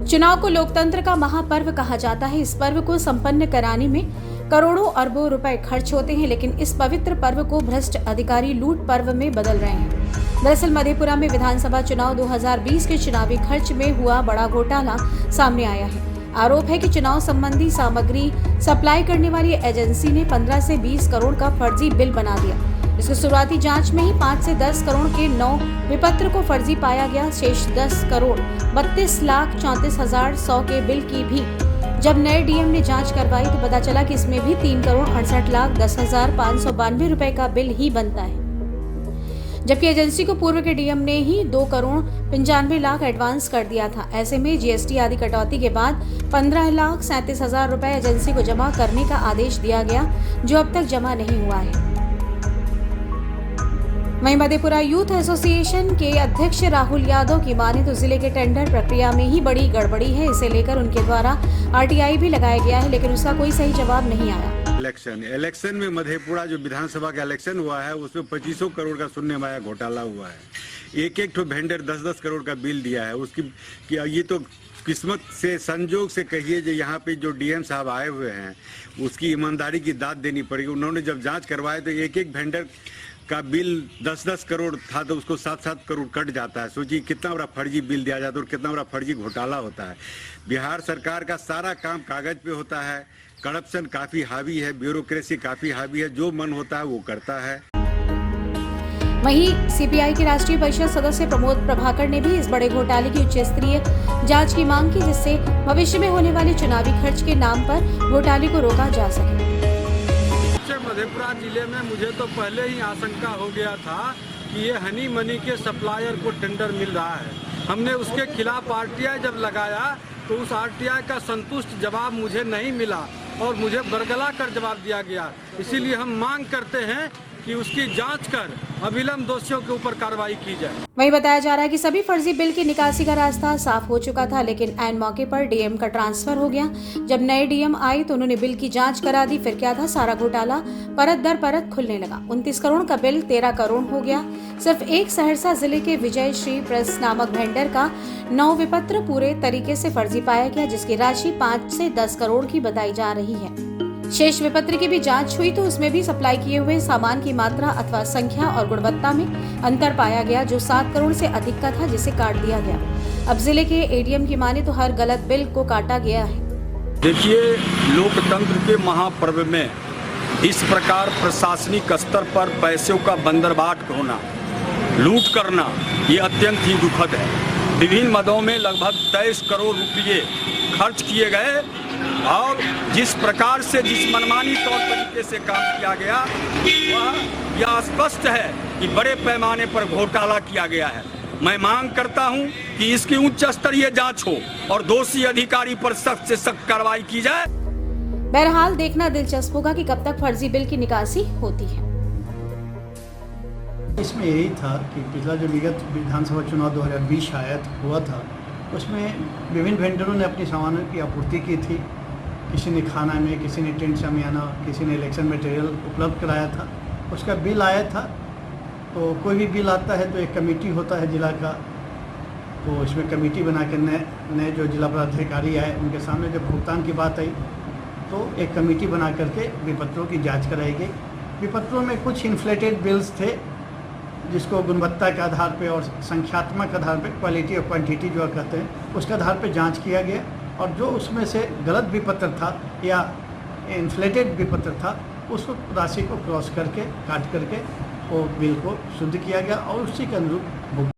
चुनाव को लोकतंत्र का महापर्व कहा जाता है। इस पर्व को संपन्न कराने में करोड़ों अरबों रुपए खर्च होते हैं, लेकिन इस पवित्र पर्व को भ्रष्ट अधिकारी लूट पर्व में बदल रहे हैं। दरअसल मधेपुरा में विधानसभा चुनाव 2020 के चुनावी खर्च में हुआ बड़ा घोटाला सामने आया है। आरोप है कि चुनाव संबंधी सामग्री सप्लाई करने वाली एजेंसी ने 15 से 20 करोड़ का फर्जी बिल बना दिया। इसकी शुरुआती जांच में ही 5 से 10 करोड़ के 9 विपत्र को फर्जी पाया गया। शेष 10 करोड़ 32,34,100 के बिल की भी जब नए डीएम ने जांच करवाई तो पता चला कि इसमें भी 3 करोड़ 68,10,592 रुपए का बिल ही बनता है, जबकि एजेंसी को पूर्व के डीएम ने ही 2 करोड़ 95 लाख एडवांस कर दिया था। ऐसे में जीएसटी आदि कटौती के बाद 15,37,000 रुपए एजेंसी को जमा करने का आदेश दिया गया, जो अब तक जमा नहीं हुआ है। वहीं मधेपुरा यूथ एसोसिएशन के अध्यक्ष राहुल यादव की माने तो जिले के टेंडर प्रक्रिया में ही बड़ी गड़बड़ी है। इसे लेकर उनके द्वारा आरटीआई भी लगाया गया है, लेकिन उसका कोई सही जवाब नहीं आया। इलेक्शन में मधेपुरा जो विधानसभा का इलेक्शन हुआ है उसमें 2500 करोड़ का सुनने में आया घोटाला हुआ है। एक ठो वेंडर 10-10 करोड़ का बिल दिया है। उसकी ये तो किस्मत से संजोग से कहिए जो यहाँ पे जो डीएम साहब आए हुए हैं उसकी ईमानदारी की दाद देनी पड़ेगी। उन्होंने जब जांच करवाए तो एक वेंडर का बिल 10-10 करोड़ था तो उसको 7-7 करोड़ कट जाता है। सोचिए कितना बड़ा फर्जी बिल दिया जाता है और कितना बड़ा फर्जी घोटाला होता है। बिहार सरकार का सारा काम कागज पे होता है। करप्शन काफी हावी है, ब्यूरोक्रेसी काफी हावी है, जो मन होता है वो करता है। वहीं सीपीआई के राष्ट्रीय परिषद सदस्य प्रमोद प्रभाकर ने भी इस बड़े घोटाले की उच्च स्तरीय जांच की मांग की, जिससे भविष्य में होने वाले चुनावी खर्च के नाम पर घोटाले को रोका जा सके। मधेपुरा जिले में मुझे तो पहले ही आशंका हो गया था कि ये हनी मनी के सप्लायर को टेंडर मिल रहा है। हमने उसके खिलाफ आरटीआई जब लगाया तो उस आरटीआई का संतुष्ट जवाब मुझे नहीं मिला और मुझे बरगला कर जवाब दिया गया। इसीलिए हम मांग करते हैं कि उसकी जांच कर अविलंब दोषियों के ऊपर कार्रवाई की जाए। वहीं बताया जा रहा है कि सभी फर्जी बिल की निकासी का रास्ता साफ हो चुका था, लेकिन ऐन मौके पर डीएम का ट्रांसफर हो गया। जब नए डीएम आए तो उन्होंने बिल की जांच करा दी। फिर क्या था, सारा घोटाला परत दर परत खुलने लगा। 29 करोड़ का बिल 13 करोड़ हो गया। सिर्फ एक सहरसा जिले के विजय श्री प्रेस नामक वेंडर का 9 विपत्र पूरे तरीके से फर्जी पाया गया, जिसकी राशि 5 से 10 करोड़ की बताई जा रही है। शेष विपत्र की भी जांच हुई तो उसमें भी सप्लाई किए हुए सामान की मात्रा अथवा संख्या और गुणवत्ता में अंतर पाया गया, जो 7 करोड़ से अधिक का था, जिसे काट दिया गया। अब जिले के एडीएम की माने तो हर गलत बिल को काटा गया है। देखिए, लोकतंत्र के महापर्व में इस प्रकार प्रशासनिक स्तर पर पैसों का बंदरबाट होना, लूट करना, ये अत्यंत ही दुखद है। विभिन्न मदों में लगभग 23 करोड़ रुपये खर्च किए गए और जिस प्रकार से जिस मनमानी तौर तरीके से काम किया गया वह यह स्पष्ट है कि बड़े पैमाने पर घोटाला किया गया है। मैं मांग करता हूं कि इसकी उच्च स्तरीय जांच हो और दोषी अधिकारी पर सख्त से सख्त कार्रवाई की जाए। बहरहाल देखना दिलचस्प होगा कि कब तक फर्जी बिल की निकासी होती है। इसमें यही था कि पिछला जो विगत विधानसभा चुनाव 2020 हुआ था उसमें विभिन्न वेंडरों ने अपनी सामानों की आपूर्ति की थी। किसी ने खाना में, किसी ने टेंट शामियाना, किसी ने इलेक्शन मटेरियल उपलब्ध कराया था। उसका बिल आया था। तो कोई भी बिल आता है तो एक कमेटी होता है जिला का, तो इसमें कमेटी बना के नए जो जिला पदाधिकारी आए उनके सामने जब भुगतान की बात आई तो एक कमेटी बना करके विपत्रों की जाँच कराई गई। विपत्रों में कुछ इन्फ्लेटेड बिल्स थे जिसको गुणवत्ता के आधार पे और संख्यात्मक आधार पे, क्वालिटी और क्वांटिटी जो कहते हैं, उसके आधार पे जांच किया गया और जो उसमें से गलत विपत्र था या इन्फ्लेटेड विपत्र था उसको राशि को क्रॉस करके काट करके वो बिल को शुद्ध किया गया और उसी के अनुरूप